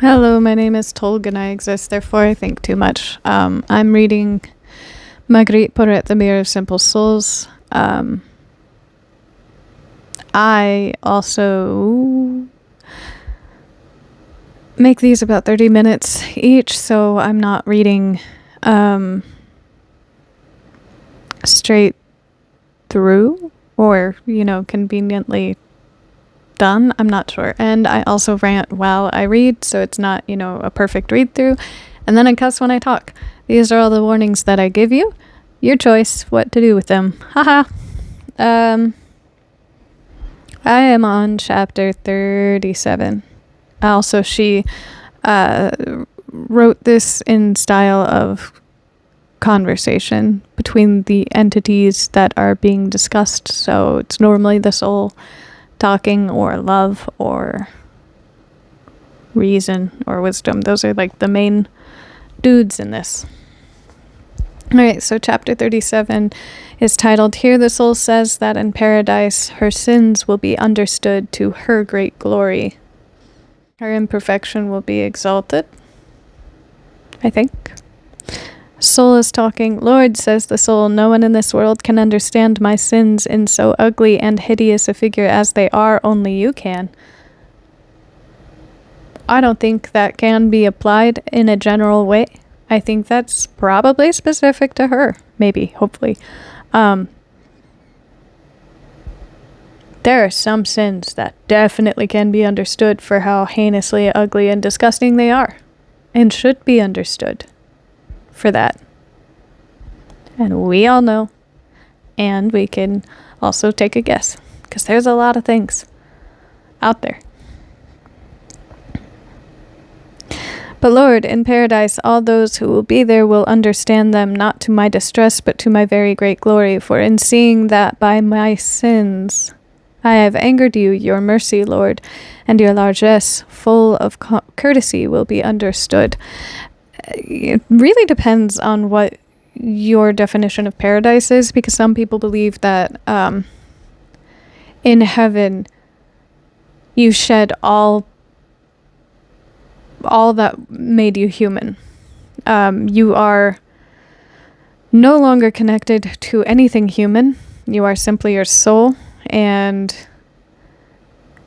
Hello, my name is Tolg and I exist, therefore I think too much. I'm reading Marguerite, Porete, the Mirror of Simple Souls. I also make these about 30 minutes each, so I'm not reading straight through or, conveniently done. I'm not sure. And I also rant while I read, so it's not, a perfect read through. And then I cuss when I talk. These are all the warnings that I give you. Your choice what to do with them. Haha. I am on chapter 37. Also, she wrote this in style of conversation between the entities that are being discussed. So it's normally the soul talking, or love, or reason, or wisdom. Those are like the main dudes in this. Alright, so chapter 37 is titled, Here the Soul Says that in Paradise her sins will be understood to her great glory. Her imperfection will be exalted, I think. Soul is talking. Lord, says the soul, no one in this world can understand my sins in so ugly and hideous a figure as they are, only you can. I don't think that can be applied in a general way. I think that's probably specific to her. Maybe, hopefully. There are some sins that definitely can be understood for how heinously ugly and disgusting they are, and should be understood for that. And we all know, and we can also take a guess, because there's a lot of things out there. But Lord, in paradise, all those who will be there will understand them, not to my distress, but to my very great glory. For in seeing that by my sins I have angered you, your mercy, Lord, and your largesse, full of courtesy, will be understood. It really depends on what your definition of paradise is, because some people believe that in heaven you shed all that made you human. You are no longer connected to anything human. You are simply your soul and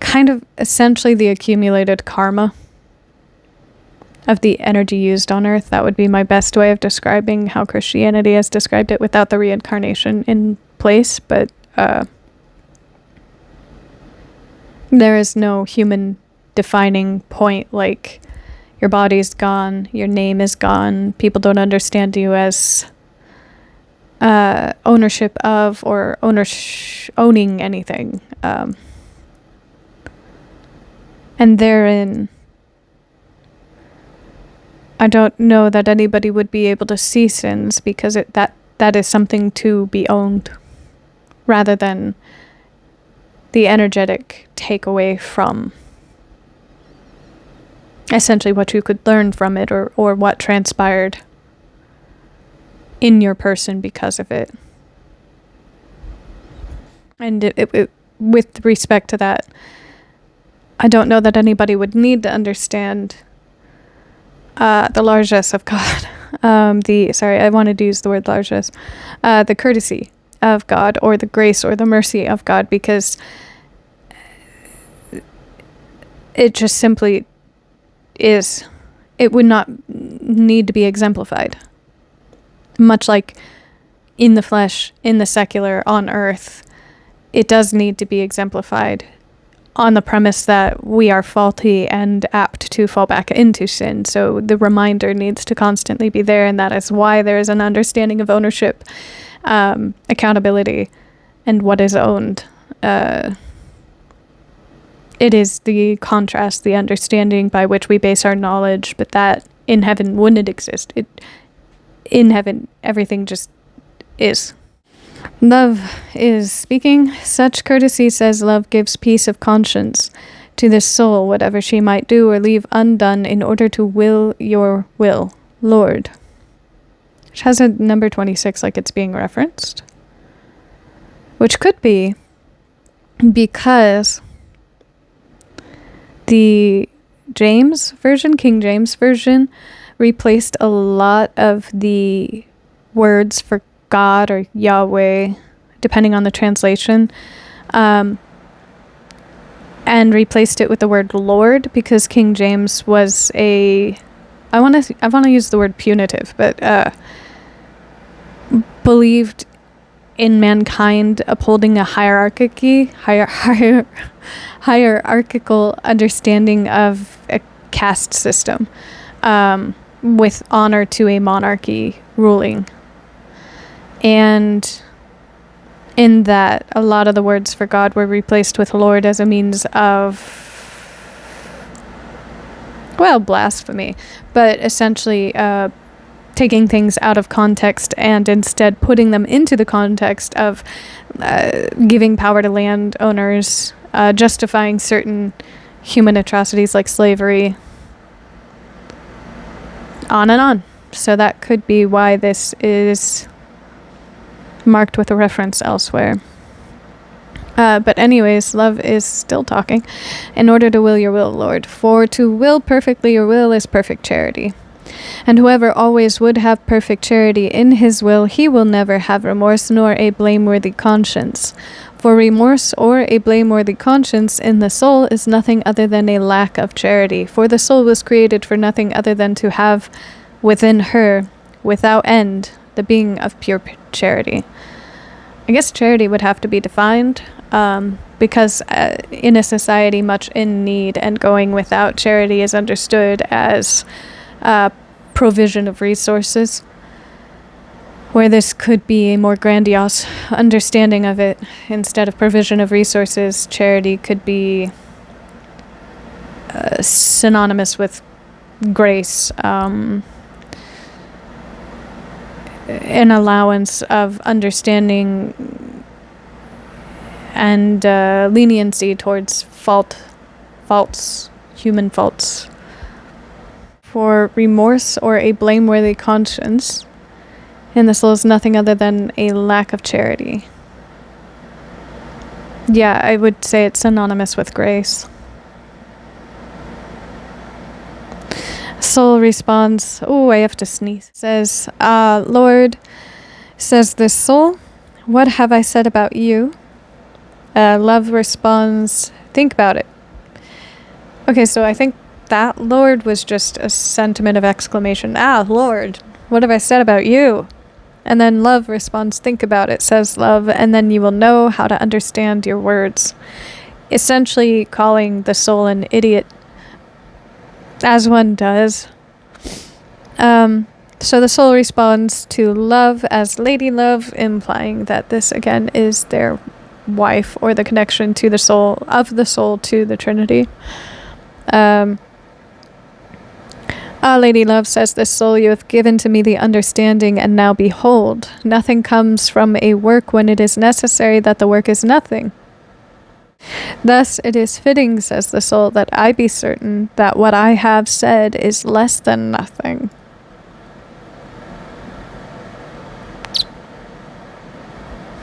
kind of essentially the accumulated karma of the energy used on Earth. That would be my best way of describing how Christianity has described it without the reincarnation in place. But there is no human defining point, like your body's gone, your name is gone, people don't understand you as ownership of or owning anything. And therein, I don't know that anybody would be able to see sins, because that is something to be owned, rather than the energetic takeaway from essentially what you could learn from it, or what transpired in your person because of it. And with respect to that, I don't know that anybody would need to understand the largesse of God. I wanted to use the word largesse. The courtesy of God, or the grace or the mercy of God, because it just simply is. It would not need to be exemplified. Much like in the flesh, in the secular, on earth, it does need to be exemplified on the premise that we are faulty and apt to fall back into sin. So the reminder needs to constantly be there, and that is why there is an understanding of ownership, accountability, and what is owned. It is the contrast, the understanding by which we base our knowledge, but that in heaven wouldn't exist. In heaven, everything just is. Love is speaking. Such courtesy, says love, gives peace of conscience to this soul, whatever she might do or leave undone, in order to will your will, Lord. Which has a number 26 like it's being referenced. Which could be because the James Version, King James Version, replaced a lot of the words for God or Yahweh, depending on the translation, and replaced it with the word Lord, because King James was I want to use the word punitive, but believed in mankind upholding a hierarchical understanding of a caste system, with honor to a monarchy ruling. And in that, a lot of the words for God were replaced with Lord as a means of, well, blasphemy, but essentially taking things out of context and instead putting them into the context of giving power to landowners, justifying certain human atrocities like slavery, on and on. So that could be why this is marked with a reference elsewhere. But anyways, love is still talking. In order to will your will, Lord, for to will perfectly your will is perfect charity. And whoever always would have perfect charity in his will, he will never have remorse nor a blameworthy conscience. For remorse or a blameworthy conscience in the soul is nothing other than a lack of charity. For the soul was created for nothing other than to have within her, without end, the being of pure charity. I guess charity would have to be defined, because in a society much in need and going without, charity is understood as provision of resources, where this could be a more grandiose understanding of it. Instead of provision of resources, charity could be synonymous with grace, an allowance of understanding and leniency towards faults, human faults. For remorse or a blameworthy conscience in the soul is nothing other than a lack of charity. Yeah, I would say it's synonymous with grace. Soul responds, oh, I have to sneeze. Says, Lord, says this soul, what have I said about you? Love responds, think about it. Okay, so I think that Lord was just a sentiment of exclamation. Lord, what have I said about you? And then love responds, think about it, says love, and then you will know how to understand your words. Essentially calling the soul an idiot, as one does. So the soul responds to love as lady love, implying that this again is their wife, or the connection to the soul, of the soul to the Trinity. Lady love, says this soul, you have given to me the understanding, and now behold, nothing comes from a work when it is necessary that the work is nothing. Thus it is fitting, says the soul, that I be certain that what I have said is less than nothing.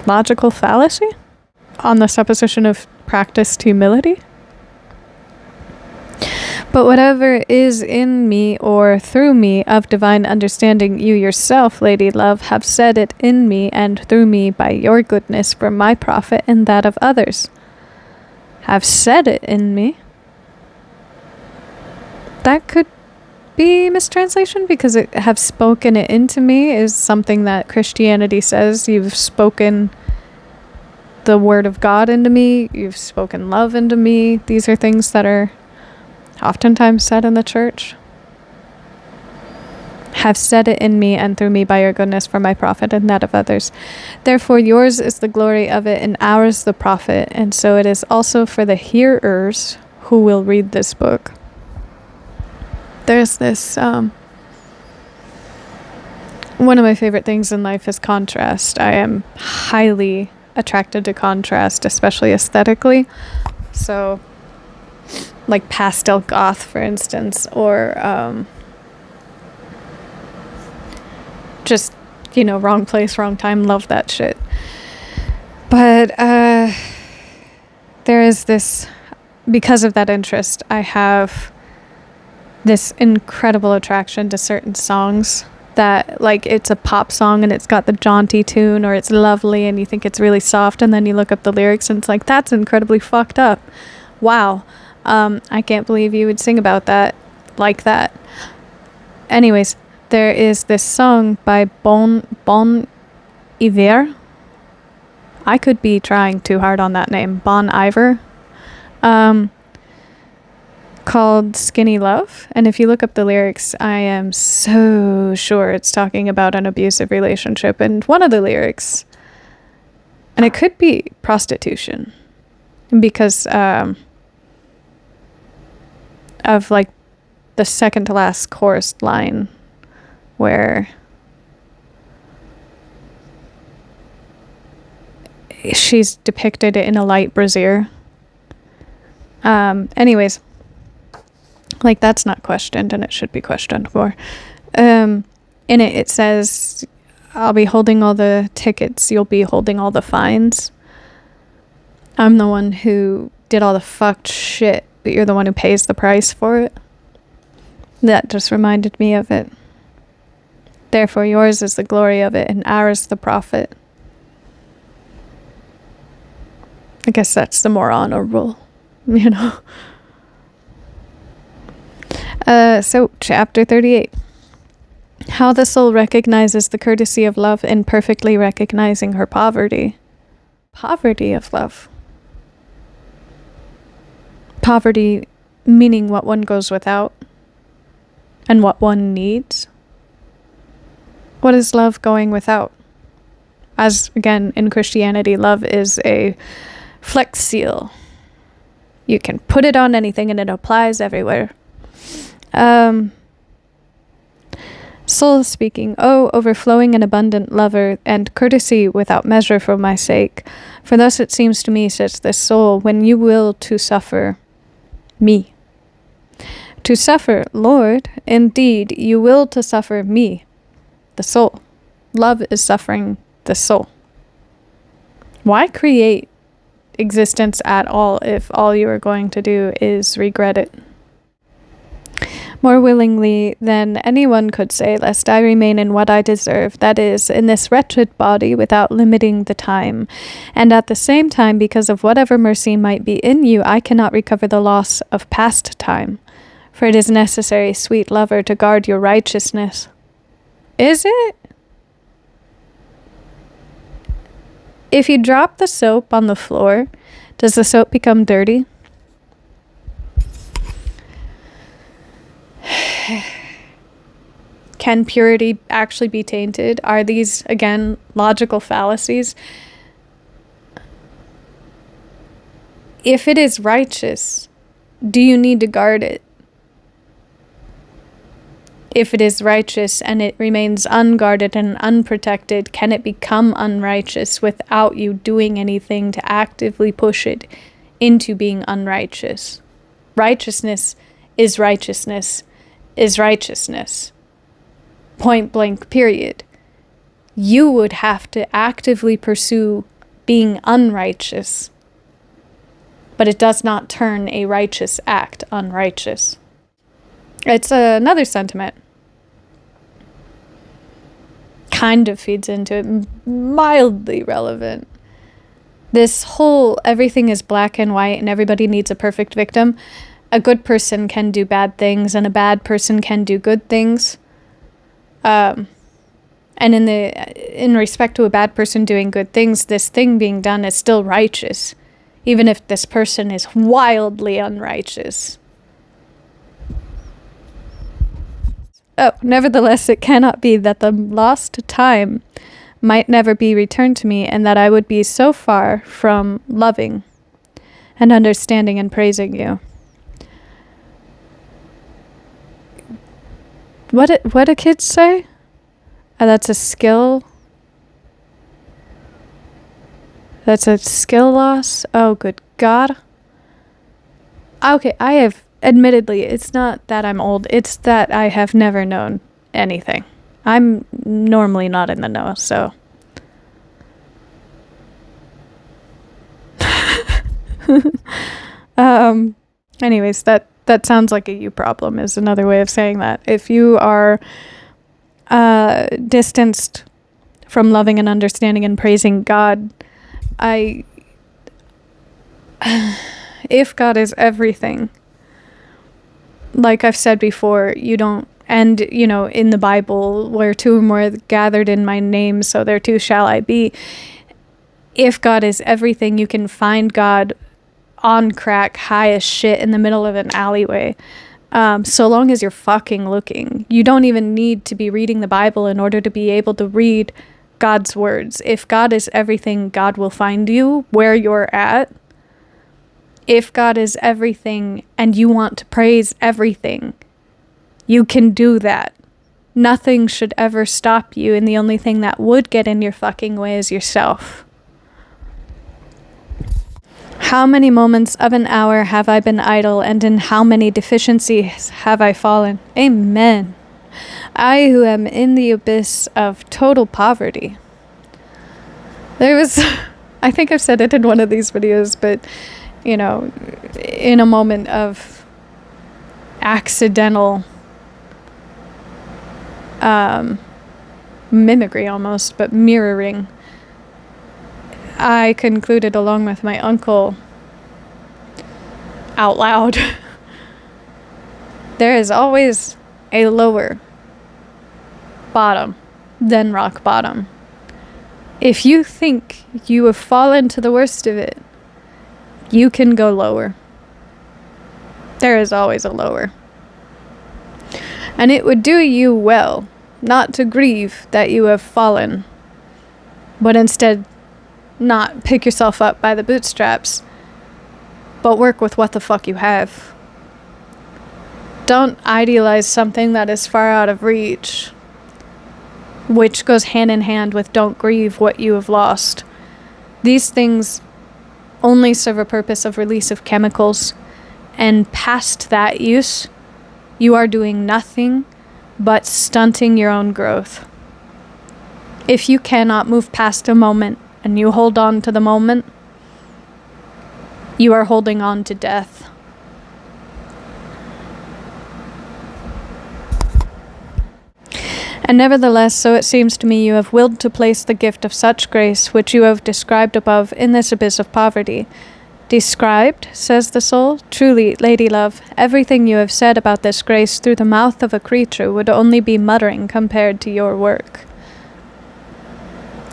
Logical fallacy? On the supposition of practiced humility? But whatever is in me or through me of divine understanding, you yourself, lady love, have said it in me and through me by your goodness for my profit and that of others. Have said it in me? That could be mistranslation, because it have spoken it into me is something that Christianity says. You've spoken the word of God into me. You've spoken love into me. These are things that are oftentimes said in the church. Have said it in me and through me by your goodness for my profit and that of others. Therefore yours is the glory of it and ours the profit, and so it is also for the hearers who will read this book. There's this, one of my favorite things in life is contrast. I am highly attracted to contrast, especially aesthetically. So like pastel goth, for instance, or just, wrong place, wrong time, love that shit. But there is this, because of that interest, I have this incredible attraction to certain songs that, like, it's a pop song and it's got the jaunty tune, or it's lovely and you think it's really soft, and then you look up the lyrics and it's like, that's incredibly fucked up. Wow. I can't believe you would sing about that like that. Anyways, there is this song by Bon Iver. I could be trying too hard on that name. Bon Iver. Called Skinny Love. And if you look up the lyrics, I am so sure it's talking about an abusive relationship. And one of the lyrics, and it could be prostitution, because of like the second to last chorus line, where she's depicted in a light brassiere. Anyways, like, that's not questioned, and it should be questioned more. In it says, I'll be holding all the tickets, you'll be holding all the fines. I'm the one who did all the fucked shit, but you're the one who pays the price for it. That just reminded me of it. Therefore yours is the glory of it, and ours the profit. I guess that's the more honorable, you know. So, chapter 38. How the soul recognizes the courtesy of love in perfectly recognizing her poverty. Poverty of love. Poverty meaning what one goes without and what one needs. What is love going without? As, again, in Christianity, love is a flex seal. You can put it on anything and it applies everywhere. Soul speaking, O overflowing and abundant lover, and courtesy without measure for my sake. For thus it seems to me, says this soul, when you will to suffer me. To suffer, Lord, indeed, you will to suffer me, the soul. Love is suffering the soul. Why create existence at all if all you are going to do is regret it? More willingly than anyone could say, lest I remain in what I deserve, that is, in this wretched body, without limiting the time. And at the same time, because of whatever mercy might be in you, I cannot recover the loss of past time. For it is necessary, sweet lover, to guard your righteousness. Is it? If you drop the soap on the floor, does the soap become dirty? Can purity actually be tainted? Are these, again, logical fallacies? If it is righteous, do you need to guard it? If it is righteous and it remains unguarded and unprotected, can it become unrighteous without you doing anything to actively push it into being unrighteous? Righteousness is righteousness is righteousness. Point blank, period. You would have to actively pursue being unrighteous, but it does not turn a righteous act unrighteous. It's another sentiment. Kind of feeds into it, mildly relevant. This whole everything is black and white and everybody needs a perfect victim. A good person can do bad things and a bad person can do good things. And in respect to a bad person doing good things, this thing being done is still righteous, even if this person is wildly unrighteous. Oh, nevertheless, it cannot be that the lost time might never be returned to me, and that I would be so far from loving and understanding and praising you. What do kids say? That's a skill. That's a skill loss. Oh, good God. Okay, I have, admittedly, it's not that I'm old. It's that I have never known anything. I'm normally not in the know, so. Anyways, that That sounds like a you problem is another way of saying that. If you are distanced from loving and understanding and praising God, if God is everything, like I've said before, you don't, and in the Bible, where two or more are gathered in my name, so there too shall I be. If God is everything, you can find God on crack, high as shit in the middle of an alleyway. So long as you're fucking looking. You don't even need to be reading the Bible in order to be able to read God's words. If God is everything, God will find you where you're at. If God is everything and you want to praise everything, you can do that. Nothing should ever stop you, and the only thing that would get in your fucking way is yourself. How many moments of an hour have I been idle, and in how many deficiencies have I fallen? Amen. I who am in the abyss of total poverty. There was, I think I've said it in one of these videos, but, in a moment of accidental mimicry almost, but mirroring, I concluded along with my uncle out loud, there is always a lower bottom than rock bottom. If you think you have fallen to the worst of it, you can go lower. There is always a lower. And it would do you well not to grieve that you have fallen, but instead not pick yourself up by the bootstraps, but work with what the fuck you have. Don't idealize something that is far out of reach, which goes hand in hand with don't grieve what you have lost. These things only serve a purpose of release of chemicals, and past that use, you are doing nothing but stunting your own growth. If you cannot move past a moment and you hold on to the moment, you are holding on to death. And nevertheless, so it seems to me, you have willed to place the gift of such grace, which you have described above, in this abyss of poverty. Described, says the soul? Truly, lady love, everything you have said about this grace through the mouth of a creature would only be muttering compared to your work.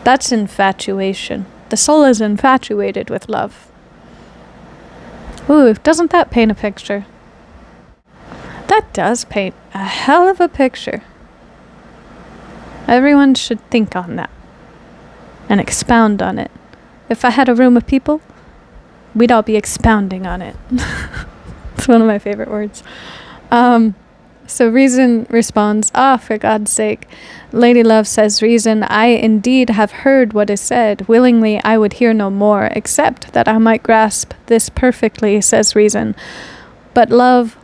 That's infatuation. The soul is infatuated with love. Ooh, doesn't that paint a picture? That does paint a hell of a picture. Everyone should think on that and expound on it. If I had a room of people, we'd all be expounding on it. It's one of my favorite words. So Reason responds, for God's sake. Lady Love says, Reason, I indeed have heard what is said. Willingly I would hear no more, except that I might grasp this perfectly, says Reason. But love,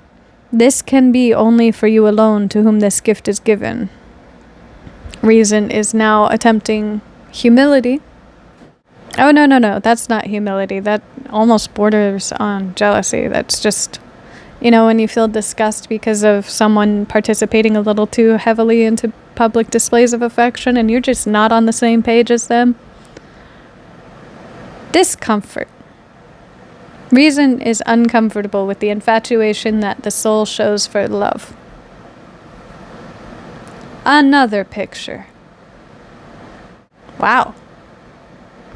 this can be only for you alone to whom this gift is given. Reason is now attempting humility. Oh, no, that's not humility. That almost borders on jealousy. That's just, when you feel disgust because of someone participating a little too heavily into public displays of affection and you're just not on the same page as them. Discomfort. Reason is uncomfortable with the infatuation that the soul shows for love. Another picture. Wow.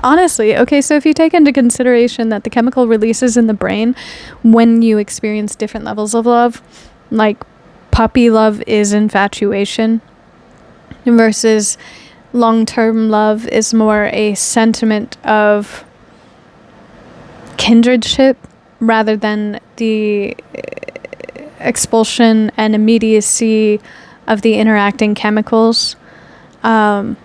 Honestly, okay, so if you take into consideration that the chemical releases in the brain when you experience different levels of love, like puppy love is infatuation, versus long-term love is more a sentiment of kindredship rather than the expulsion and immediacy of the interacting chemicals. There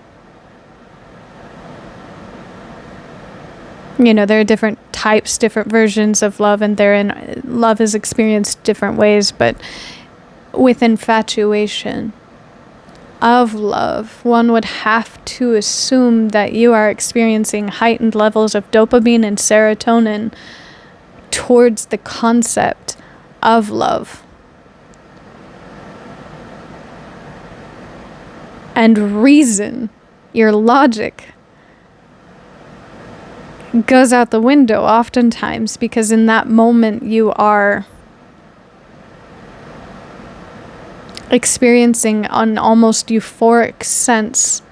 are different types, different versions of love, and therein love is experienced different ways. But with infatuation of love, one would have to assume that you are experiencing heightened levels of dopamine and serotonin towards the concept of love. And reason, your logic, goes out the window oftentimes, because in that moment you are experiencing an almost euphoric sense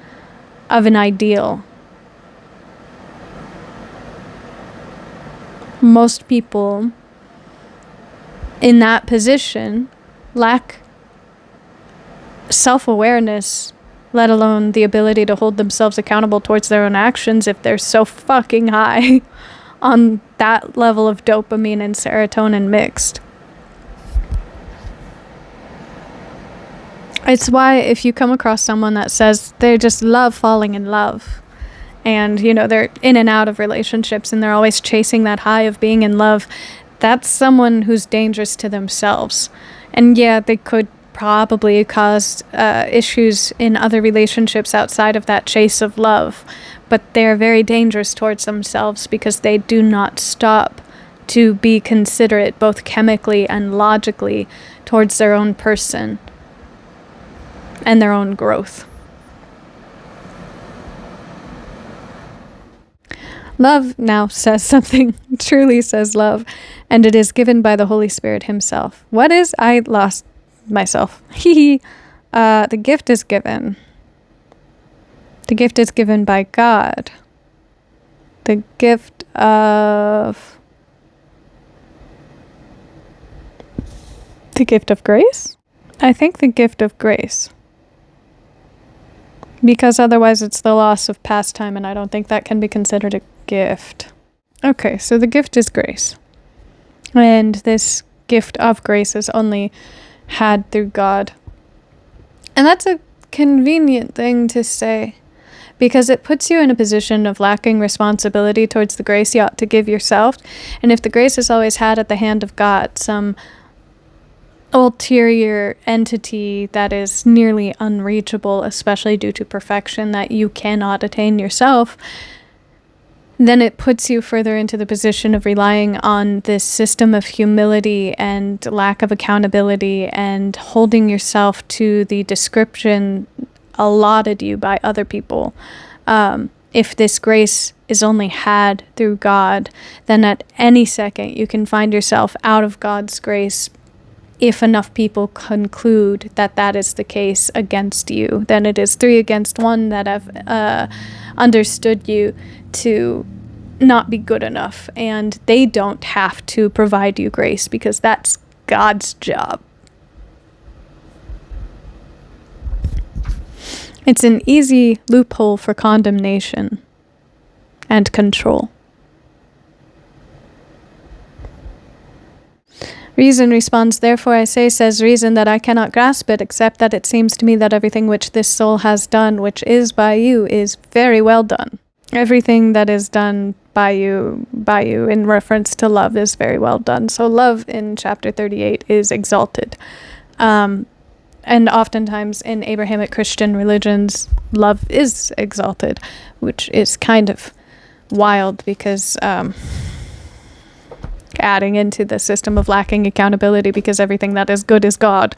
of an ideal. Most people in that position lack self-awareness, let alone the ability to hold themselves accountable towards their own actions if they're so fucking high on that level of dopamine and serotonin mixed. It's why if you come across someone that says they just love falling in love, and, you know, they're in and out of relationships and they're always chasing that high of being in love, that's someone who's dangerous to themselves. And yeah, they could probably cause issues in other relationships outside of that chase of love, but they're very dangerous towards themselves because they do not stop to be considerate both chemically and logically towards their own person and their own growth. Love now says something, truly says love, and it is given by the Holy Spirit himself. What is? I lost myself. The gift is given. The gift is given by God. The gift of grace? I think the gift of grace. Because otherwise it's the loss of pastime, and I don't think that can be considered a gift. Okay, so the gift is grace. And this gift of grace is only had through God. And that's a convenient thing to say, because it puts you in a position of lacking responsibility towards the grace you ought to give yourself. And if the grace is always had at the hand of God, some ulterior entity that is nearly unreachable, especially due to perfection that you cannot attain yourself, then it puts you further into the position of relying on this system of humility and lack of accountability and holding yourself to the description allotted you by other people. If this grace is only had through God, then at any second you can find yourself out of God's grace. If enough people conclude that that is the case against you, then it is 3 against 1 that have understood you to not be good enough, and they don't have to provide you grace because that's God's job. It's an easy loophole for condemnation and control. Reason responds, therefore I say, says reason, that I cannot grasp it, except that it seems to me that everything which this soul has done, which is by you, is very well done. Everything that is done by you in reference to love is very well done. So love in chapter 38 is exalted. And oftentimes in Abrahamic Christian religions, love is exalted, which is kind of wild because adding into the system of lacking accountability, because everything that is good is God,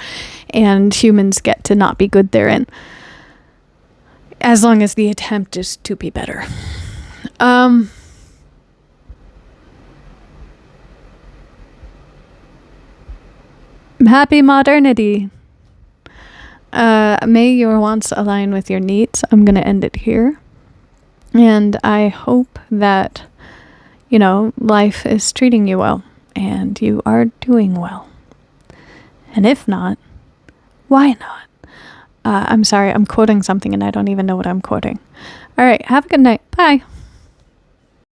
and humans get to not be good therein, as long as the attempt is to be better. Happy modernity. May your wants align with your needs. I'm going to end it here. And I hope that, you know, life is treating you well and you are doing well. And if not, why not? I'm sorry, I'm quoting something and I don't even know what I'm quoting. All right, have a good night. Bye.